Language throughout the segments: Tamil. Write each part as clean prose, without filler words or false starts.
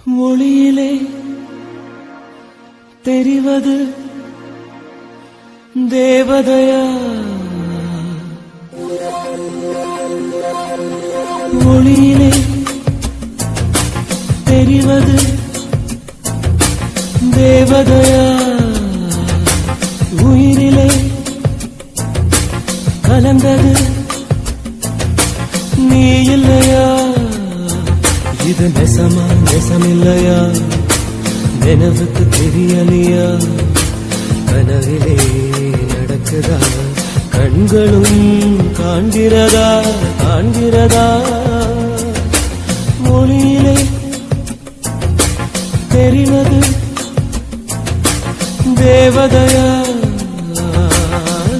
மொழியிலே தெரிவது தேவதையா, மொழியிலே தெரிவது தேவதையா, உயிரிலே கலந்தது நீ இல்லையா, இது நெசமா நெசமில்லையா, நினைவுக்கு தெரியலையா, கனவிலே நடக்குதா, கண்களும் காண்கிறதா காண்கிறதா, மொழியிலே தெரிவது தேவதையா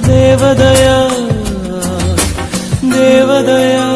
தேவதையா தேவதையா.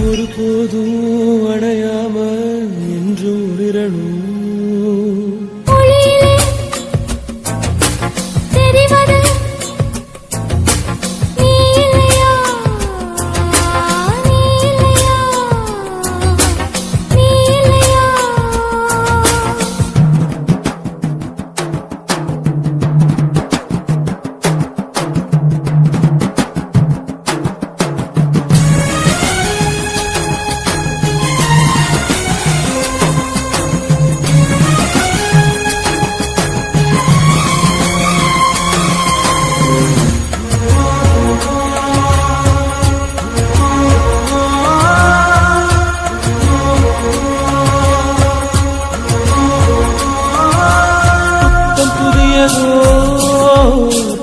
ஒருபோதும் அடையாம என்றும் உயிரணும்,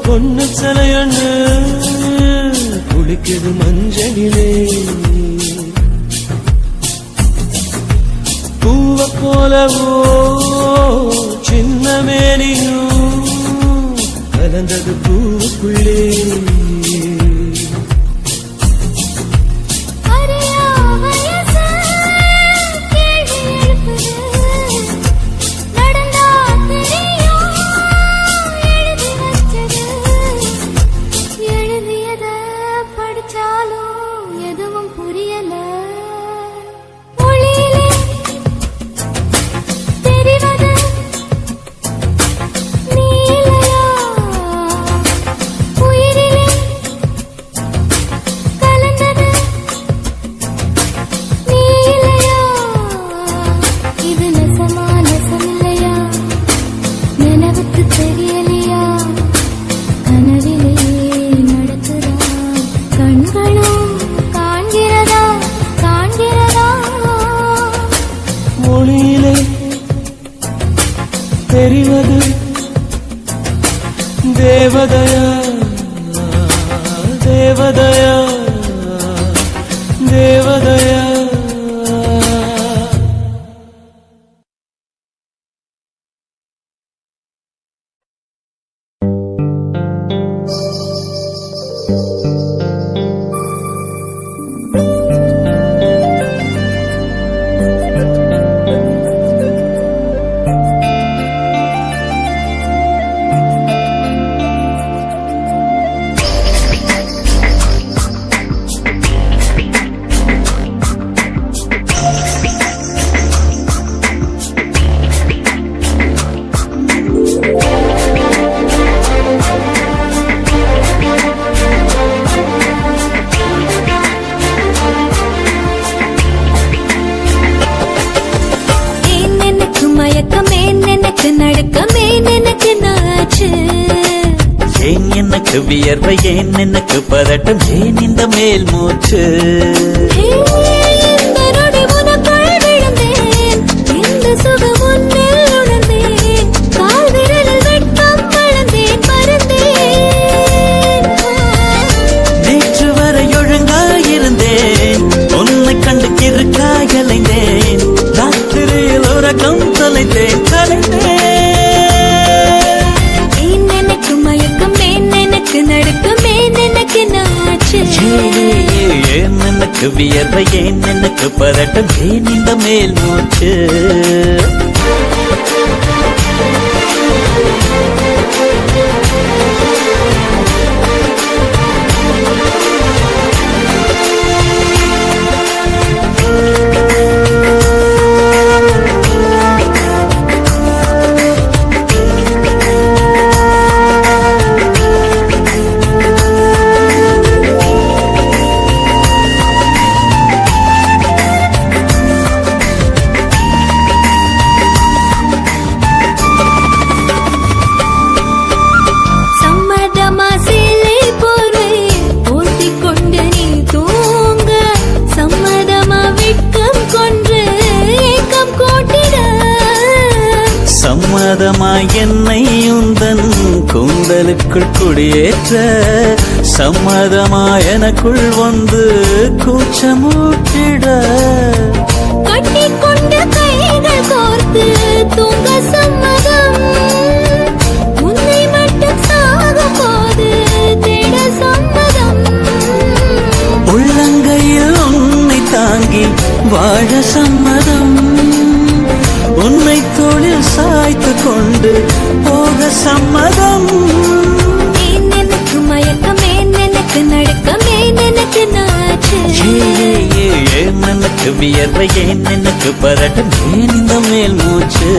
பொண்ணு சிலையொன்னு குளிக்குது மஞ்சளிலே, பூவ போலவோ சின்ன மேனியும் கலந்தது பூவுக்குள்ளே, மொழியிலே தெரிவது தேவதையா தேவதையா தேவதையா. எனக்கு வியர்வை ஏன் எனக்கு பதட்டம் ஏன் இந்த மேல் மூச்சு இந்த நொடி உனக்குள் விழுந்தேன் இந்த சுகம் உன்னில் உணர்ந்தேன் கால் விரலில் வெட்கம் வளர்ந்தேன் மறந்தேன் நேற்று வரை ஒழுங்காயிருந்தேன் உன்னை கண்டு கிறுக்காய் அலைந்தேன் ராத்திரியில் உறக்கம் தொலைந்தேன் ஏன் எனக்கு மயக்கம் ஏன் எனக்கு நடுக்கம் ஏன் எனக்கு நாச்சு ஏன் எனக்கு வியர்வை ஏன் எனக்கு பதட்டம் ஏன் இந்த மேல் மூச்சு சம்மதமா சேலை போர்வை போர்த்திக் கொண்டு நீ தூங்க சம்மதமா வெட்கம் கொன்று ஏக்கம் கோட்டிட சம்மதமாய் என்னை உந்தன் கூந்தலுக்குள் குடியேற்ற சம்மதமாய் எனக்குள் வந்து கூச்சமூட்டிட கட்டிக் கொண்ட கைகள் கோர்த்து தூங்க சம்மதம் உன்னை மட்டும் சாகும் போது தேட சம்மதம் உள்ளங்கையில் உன்னை தாங்கி வாழ சம்மதம் உன்னை தோளில் சாய்த்து கொண்டு போக சம்மதம் ஏன் எனக்கு மயக்கம் ஏன் எனக்கு நடுக்கம் ஏன் எனக்கு நாச்சு ஏன் எனக்கு வியர்வை ஏன் எனக்கு பரட்டம் ஏன் இந்த மேல் மூச்சு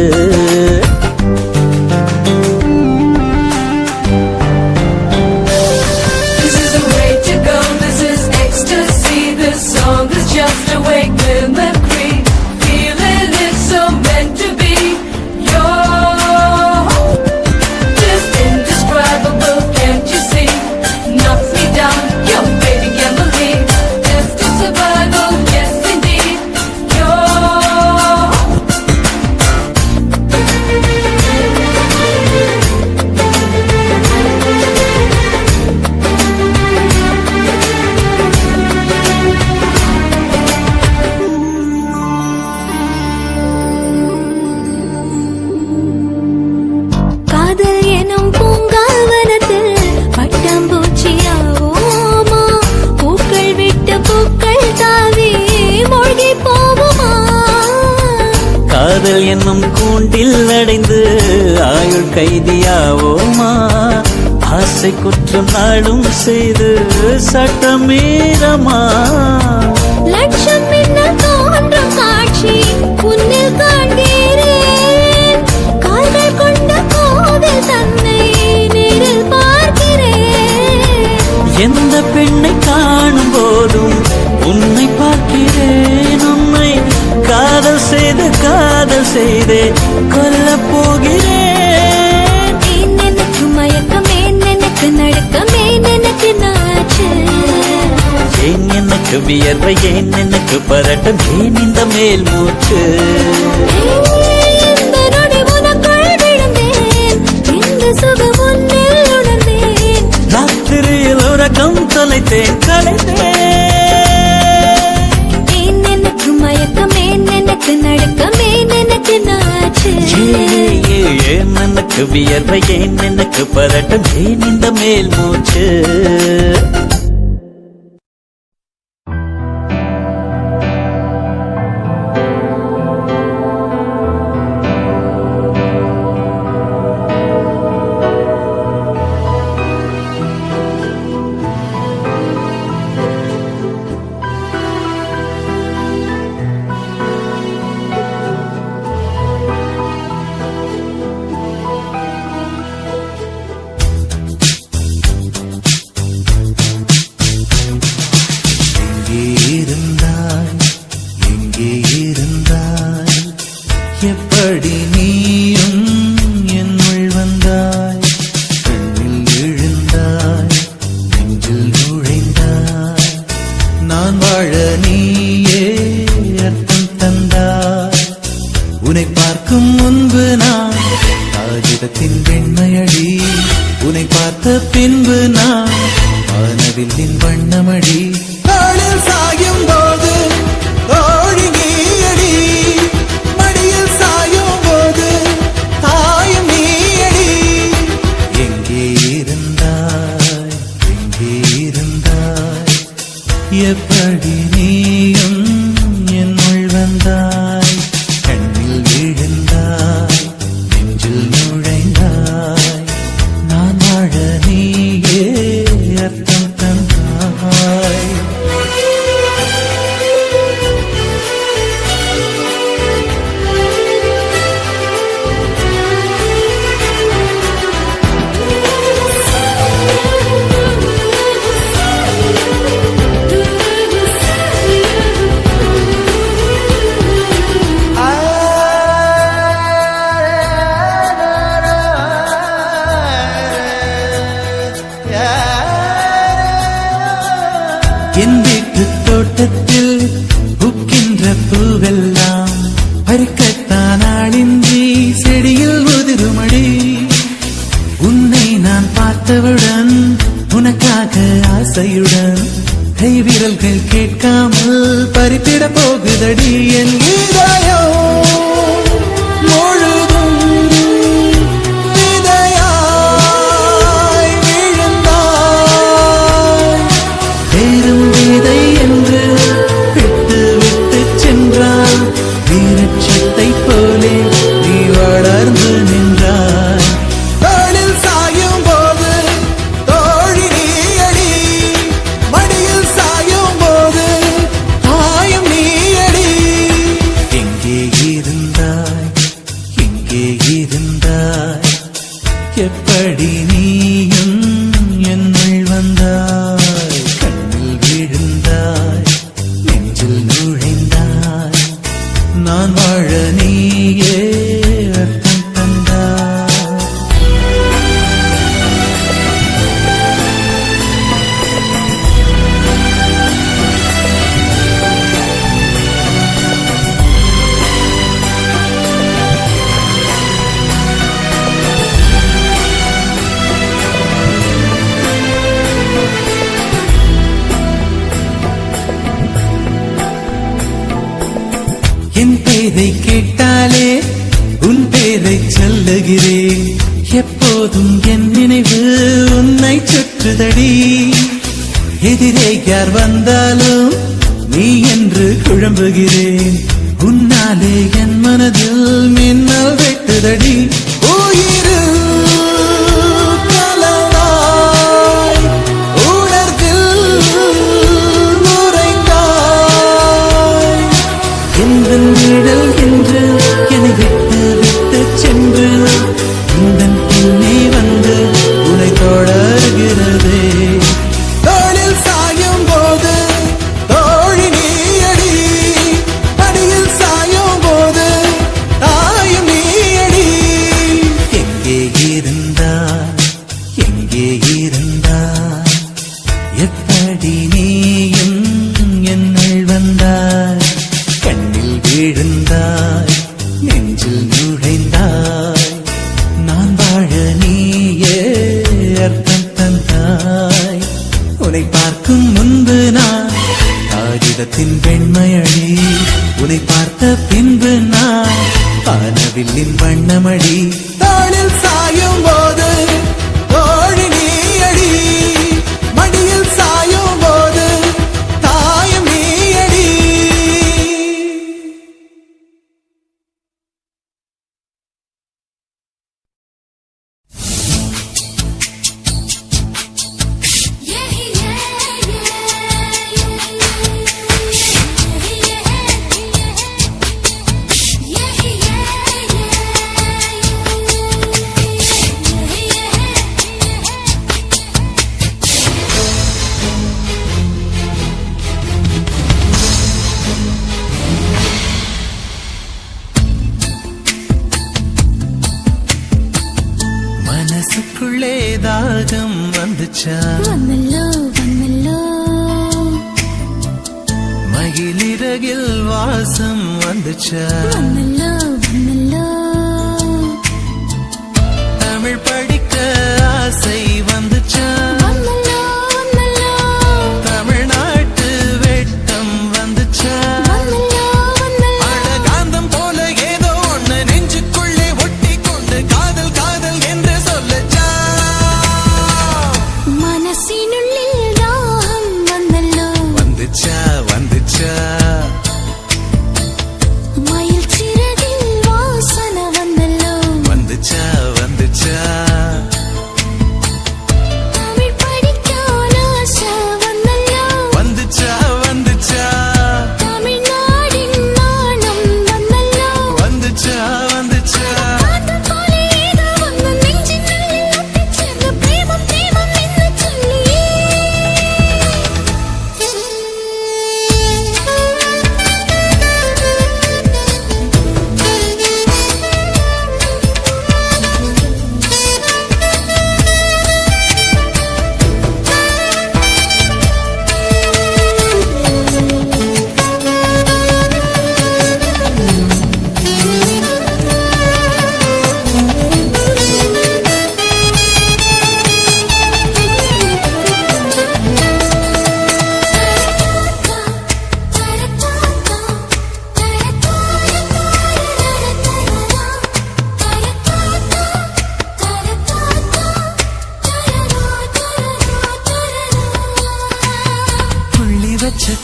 This is the way to go, this is ecstasy. This song is just a wake mimicry. Feeling it's so meant to be. You're just indescribable, can't you see? Knock me down, your baby can't believe. Just to survival, yes indeed. You're காதல் எனும் பூங்காவனத்தில் பட்டாம்பூச்சியாவோமா பூக்கள் விட்டு பூக்கள் தாவி மூழ்கி போவோமா காதல் என்னும் கூண்டில் அடைந்து ஆயுள் கைதியாவோமா ஆசை குற்றம் நாடும் செய்து சட்டமீறமா லட்சம் மின்னல் தோன்றும் காட்சி உன்னில் காண்கிறேன் கால்கள் கொண்ட கோவில் தன்னை நேரில் பார்க்கிறேன் எந்த பெண்ணை காணும் போதும் உன்னை பார்க்கிறேன் உன்னை காதல் செய்தே கொல்லப் போகிறேன் ஏன் எனக்கு மயக்கம் ஏன் எனக்கு நடுக்கம் ஏன் எனக்கு நாச்சு ஏன் எனக்கு வியர்வை ஏன் எனக்கு பரட்டம் ஏன் இந்த மேல் மூச்சு இந்த நொடி உனக்குள் விழுந்தேன் இந்த சுகம் உன்னில் உணர்ந்தேன் ராத்திரியில் உறக்கம் தொலைத்தேன் ஏன் எனக்கு மயக்கம் ஏன் எனக்கு நடுக்கம் ஏன் எனக்கு நாச்சு ஏன் எனக்கு வியர்வை ஏன் எனக்கு பரட்டம் ஏன் இந்த மேல் மூச்சு பெண்மையடி உன்னை பார்த்த பின்பு நான் வானவில்லின் வண்ணமடி தாளில் சாயும் போது தோழி நீயடி மடியில் சாயும் போது தாயும் நீயடி எங்கே இருந்தாய் எங்கே இருந்தாய் எப்படி நீயும் என்னுள் வந்தாய் கண்ணில் விழுந்தாய் நெஞ்சில் நுழைந்தாய் நான் வாழ நீயே அர்த்தம் தந்தாய் என் வீட்டு தோட்டத்தில் பூக்கின்ற பூவெல்லாம் பறிக்கத்தான் ஆளின்றி செடியில் உதிருமடி உன்னை நான் பார்த்தவுடன் உனக்காக ஆசையுடன் கைவிரல்கள் கேட்காமல் பறித்திட போகுதடி என் இதயம் முழுதும் விதையாய் விழுந்தாய் வேறும் விதை என்று விட்டு விட்டு சென்றாய் வீரட்சத்தை போலே நீ வளர்ந்து நின்றாய் தாளில் சாயும் போது தோழி நீயடி மடியில் சாயும் போது தாயும் நீயடி எங்கே இருந்தாய் எங்கே இருந்தாய் எப்படி நீயும் என்னுள் வந்தாய் கண்ணில் விழுந்தாய் நெஞ்சில் நுழைந்தாய் நான் வாழ நீயே அர்த்தம் தந்தாய் என் பேரை கேட்டாலே உன் பேரை சொல்லுகிறேன் எப்போதும் என் நினைவு உன்னை சுற்றுதடி எதிரே யார் வந்தாலும் நீ என்று குழம்புகிறேன் உன்னாலே என் மனதில் மின்னல் வெட்டுதடி உயிரில் கலந்தாய் உணர்வில் உறைந்தாய் எந்தன் நிழல் என்று என்னை விட்டு விட்டு சென்று உந்தன் பின்னே வந்து உன்னை தொடர்கிறதே தோளில் சாயும் போது தோழி நீயடி மடியில் சாயும் போது தாயும் நீயடி எங்கே இருந்தாய் எங்கே இருந்தாய் எப்படி நீயும் என்னுள் வந்தாய் கண்ணில் விழுந்தாய் நெஞ்சில் நுழைந்தாய் நான் வாழ நீயே அர்த்தம் தந்தாய் உன்னை பார்க்கும் முன்பு நான் காகிதத்தின் வெண்மையடி உன்னை பார்த்த பின்பு நான் வானவில்லின் வண்ணமடி தாளில் சாயும் போது தோழி நீயடி மடியில் சாயும் போது தாயும் நீயடி மனசுக்குள்ளே தாகம் வந்துச்சா வந்தல்லோ வந்தல்லோ மகிழிறகில் வாசம் வந்துச்சா வந்தல்லோ வந்தல்லோ தமிழ் படி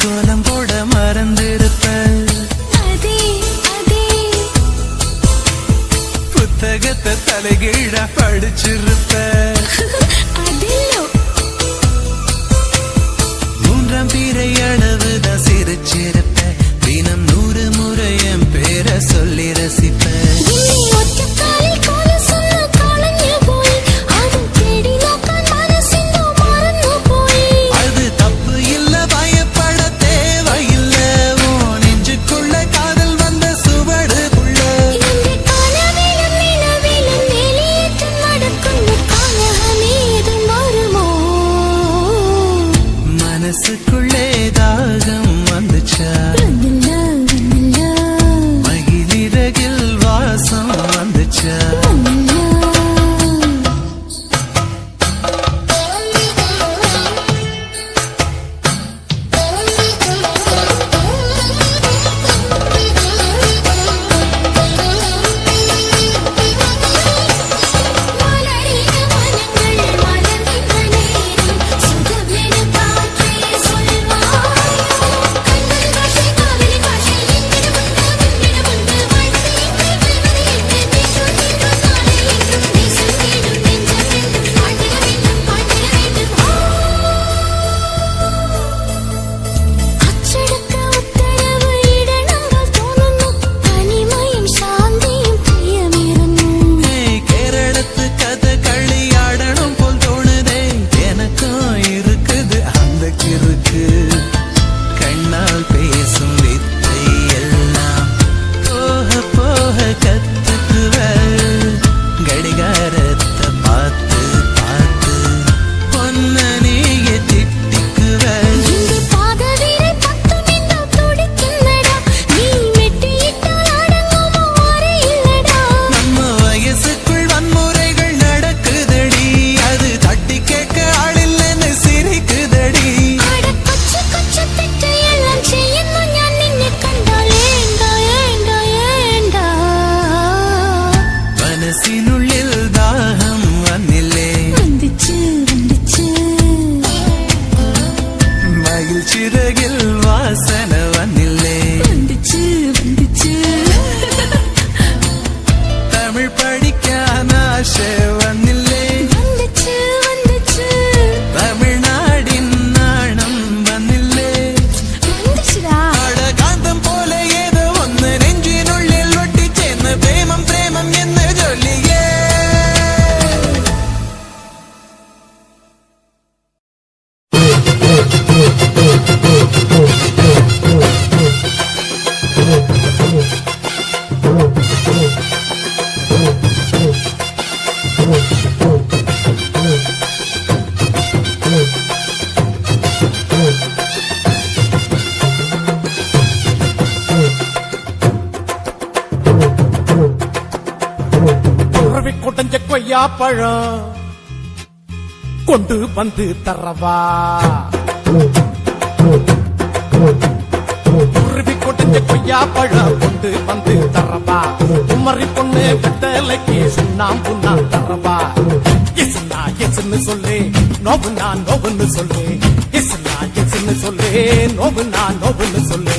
கோலம் போட மறந்திருப்ப, அதே அதே புத்தகத்தை தலைகீழ படிச்சிருப்ப, அதில்லோ மூன்றாம் பிறை அளவுதான் சிரிச்சிருப்ப, தினம் 100 முறை என் பேரை சொல்லி ரசிப்ப. இன்னி ஒற்றைக்காலில் கொலுசுள்ள களைஞ்சு போய், அது தேடி நோக்கான் மனசிந்தோ மறந்து போய். அது தப்பு இல்ல, பயப்பட தேவையில்ல, உன் நெஞ்சுக்குள்ள காதல் வந்த சுவடுக்குள்ள. இந்த கனவிலும் நிலவிலும் வெளியேற்று நடக்கும் கலகமே இது வருமோ? மனசுக்குள்ளே தாகம் வந்துச்சா, வந்துல்ல வந்துல்ல மகிழிறகில் வாசம் வந்துச்சா. அச்சடக்க உத்தரவு இடனங்கள் தோணுന്നു தனிமையும் சாந்தியும் பிரியமிருந்தும் ஏய், கேரளத்து கதை களியாடணும் போல் தோணுதே, எனக்கும் இருக்குது அந்த கிறுக்கு. கண்ணால் பேசும் வித்தை எல்லாம் போக போக கத்துக்குவ, கடிகாரத்தை பார்த்து பார்த்து பொன்ன நீய திட்டிக்குவ. இந்த பாதவிரல் பத்தும் இந்த துடிக்கின்றடா, நீ மெட்டியிட்டால் அடங்குமோ அறையில்லடா. நம்ம வயசுக்குள் வன்முறைகள் நடக்குதடி, அது தட்டி கேட்க ஆளில்லைன்னு சிரிக்குதடி. அட கொச்சு கொச்சு தெற்று எல்லாம் செய்யணும் ஞான் நின்னை கண்டால் ஏண்டா ஏண்டா ஏண்டா. மனசினுள்ளில் தாகம் வந்தில்லே, வந்துச்சு வந்துச்சு மகிழ் சிறகில் வாசனை வந்தில்லே, வந்துச்சு வந்துச்சு. தமிழ் படிக்கான ஆசை வந்தில்லே, வந்துச்சு வந்துச்சு தமிழ்நாடின் நாணம் வந்தில்லே. வந்துச்சுடா. அட காந்தம் போல ஏதோ ஒன்று நெஞ்சினுள்ளில் ஒட்டி சேர்ந்த பிரேமம் பிரேமம் என்ன சொல்லியே. உறவி குடஞ்ச கொய்யா பழம் கொண்டு வந்து தரவா, உருவி கொடிஞ்ச கொய்யா பழம் கொண்டு வந்து தரவா, குமரி பொண்ணு வெத்தலைக்கு சுண்ணாம்பு நான் தரவா. எஸ்னா எஸ்ன்னு சொல்லு, நோவு நான் நோவுன்னு சொல்லு, எஸ்னா எஸ்ன்னு சொல்லு, நோவு நான் நோவுன்னு சொல்லு.